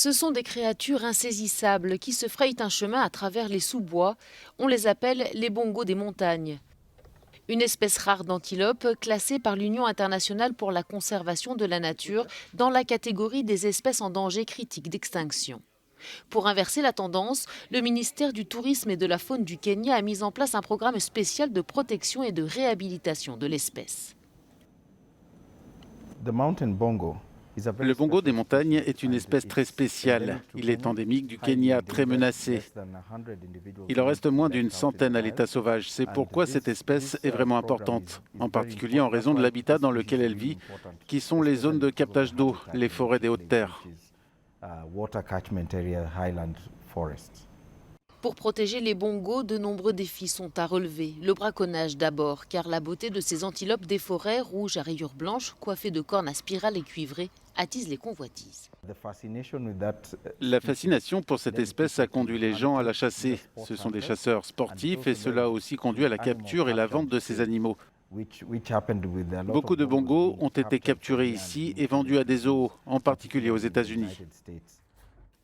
Ce sont des créatures insaisissables qui se frayent un chemin à travers les sous-bois. On les appelle les bongos des montagnes. Une espèce rare d'antilope classée par l'Union internationale pour la conservation de la nature dans la catégorie des espèces en danger critique d'extinction. Pour inverser la tendance, le ministère du Tourisme et de la Faune du Kenya a mis en place un programme spécial de protection et de réhabilitation de l'espèce. Le bongo des montagnes est une espèce très spéciale. Il est endémique du Kenya, très menacé. Il en reste moins d'une centaine à l'état sauvage. C'est pourquoi cette espèce est vraiment importante, en particulier en raison de l'habitat dans lequel elle vit, qui sont les zones de captage d'eau, les forêts des hautes terres. Pour protéger les bongos, de nombreux défis sont à relever. Le braconnage d'abord, car la beauté de ces antilopes des forêts, rouges à rayures blanches, coiffées de cornes à spirales et cuivrées, attise les convoitises. La fascination pour cette espèce a conduit les gens à la chasser. Ce sont des chasseurs sportifs et cela a aussi conduit à la capture et la vente de ces animaux. Beaucoup de bongos ont été capturés ici et vendus à des zoos, en particulier aux États-Unis.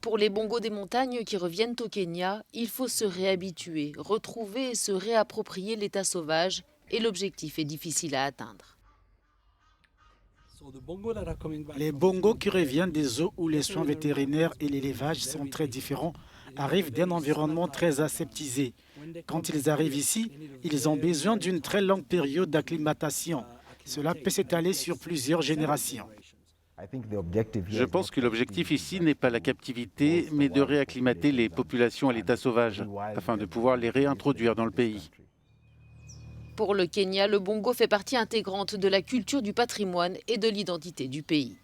Pour les bongos des montagnes qui reviennent au Kenya, il faut se réhabituer, retrouver et se réapproprier l'état sauvage, et l'objectif est difficile à atteindre. Les bongos qui reviennent des zoos où les soins vétérinaires et l'élevage sont très différents arrivent d'un environnement très aseptisé. Quand ils arrivent ici, ils ont besoin d'une très longue période d'acclimatation. Cela peut s'étaler sur plusieurs générations. Je pense que l'objectif ici n'est pas la captivité, mais de réacclimater les populations à l'état sauvage, afin de pouvoir les réintroduire dans le pays. Pour le Kenya, le bongo fait partie intégrante de la culture, du patrimoine et de l'identité du pays.